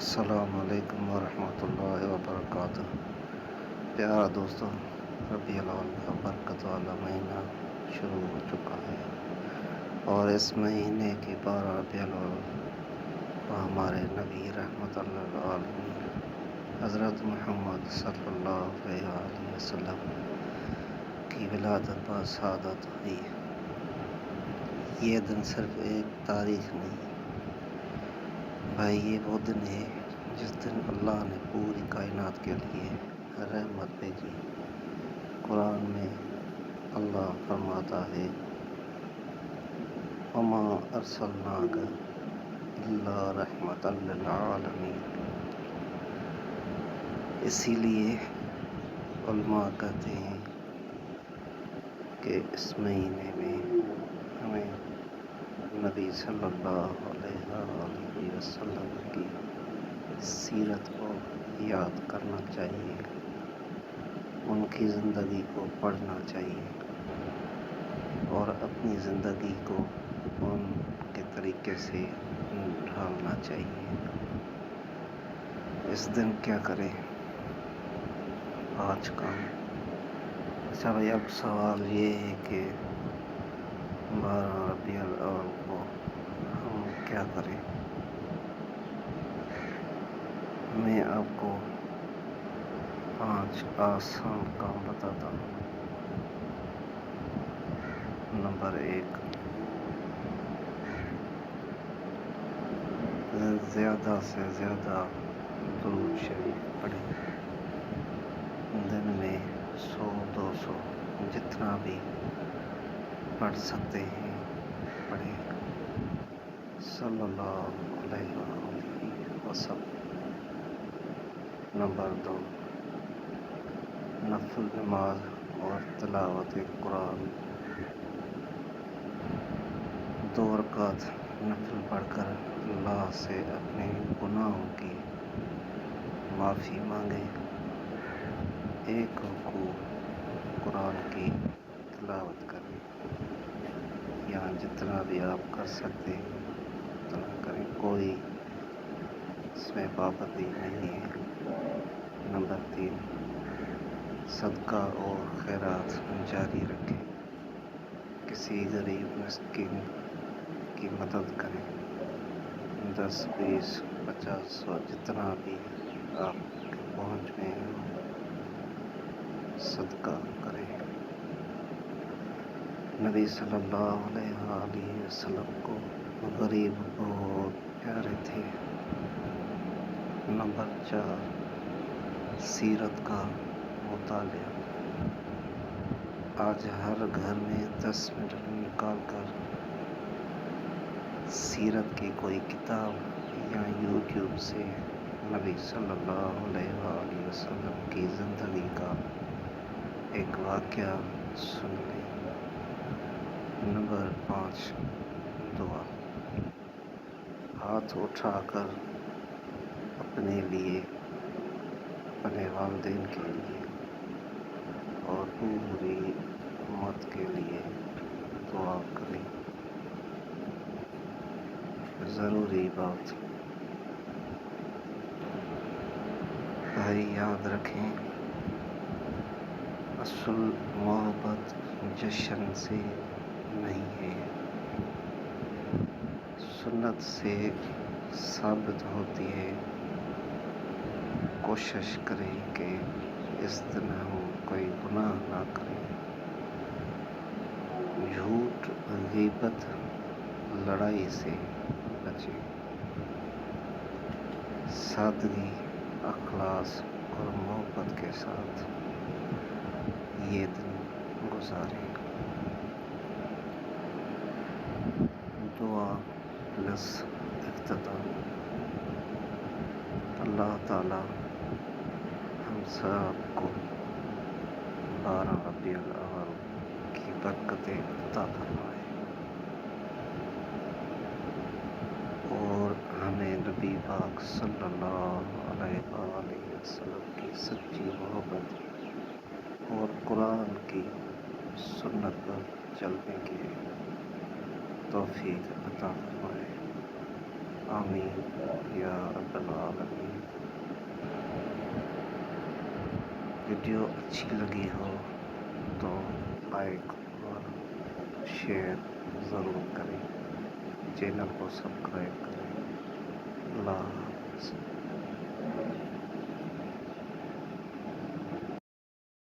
السلام علیکم ورحمۃ اللہ وبرکاتہ۔ پیارا دوستو، ربیع الاول کا برکت والا مہینہ شروع ہو چکا ہے اور اس مہینے کی 12 ربیع الاول ہمارے نبی رحمت اللہ للعالمین حضرت محمد صلی اللہ علیہ وسلم کی ولادت با سعادت ہوئی۔ یہ دن صرف ایک تاریخ نہیں بھائی، یہ وہ دن ہے جس دن اللہ نے پوری کائنات کے لیے رحمت بھیجی۔ قرآن میں اللہ فرماتا ہے وَمَا أَرْسَلْنَاكَ إِلَّا رَحْمَةً لِلْعَالَمِينَ۔ اسی لیے علماء کہتے ہیں کہ اس مہینے میں ہمیں نبی صلی اللہ علیہ وسلم کی سیرت کو یاد کرنا چاہیے، ان کی زندگی کو پڑھنا چاہیے اور اپنی زندگی کو ان کے طریقے سے ڈھالنا چاہیے۔ اس دن کیا کریں آج کا؟ اچھا بھائی، اب سوال یہ ہے کہ 12 ربیع الاول کو ہم کیا کریں؟ میں آپ کو 5 آسان کام بتاتا ہوں۔ نمبر 1، زیادہ سے زیادہ درود شریف پڑھیں۔ دن میں 100-200 جتنا بھی پڑھ سکتے ہیں پڑھیں، صلی اللہ علیہ وآلہ وسلم۔ نمبر 2، نفل نماز اور تلاوت قرآن۔ 2 رکعت نفل پڑھ کر اللہ سے اپنے گناہوں کی معافی مانگیں۔ 1 رکوع قرآن کی تلاوت کریں، یا جتنا بھی آپ کر سکتے ہیں اتنا کریں، کوئی اس میں پابندی نہیں ہے۔ نمبر 3، صدقہ اور خیرات جاری رکھیں، کسی غریب مسکین کی مدد کریں، 10، 20، 50، 100 جتنا بھی آپ کے پہنچ میں ہو صدقہ کریں۔ نبی صلی اللہ علیہ وآلہ وسلم کو غریب بہت پیارے تھے۔ نمبر 4، سیرت کا مطالعہ۔ آج ہر گھر میں 10 منٹ نکال کر سیرت کی کوئی کتاب یا یوٹیوب سے نبی صلی اللہ علیہ وآلہ وسلم کی زندگی کا ایک واقعہ سن لیں۔ نمبر 5، دعا۔ ہاتھ اٹھا کر اپنے لیے، اپنے والدین کے لیے اور پوری امت کے لیے دعا کریں۔ ضروری بات بھائی یاد رکھیں، اصل محبت جشن سے نہیں ہے، سنت سے ثابت ہوتی ہے۔ کوشش کریں کہ اس دن ہم کوئی گناہ نہ کریں، جھوٹ، غیبت، لڑائی سے بچیں، سادگی، اخلاص اور محبت کے ساتھ یہ دن گزاریں۔ دعا پلس اختتام۔ اللہ تعالی ہم سب کو 12 ربیع الاول کی برکتیں عطا فرمائے اور ہمیں نبی پاک صلی اللہ علیہ وآلہ وسلم کی سچی محبت اور قرآن کی سنت پر چلنے کی توفیق عطا فرمائے۔ آمین یا رب العالمین۔ ویڈیو اچھی لگی ہو تو لائک اور شیئر ضرور کریں، چینل کو سبسکرائب کریں۔ اللہ حافظ۔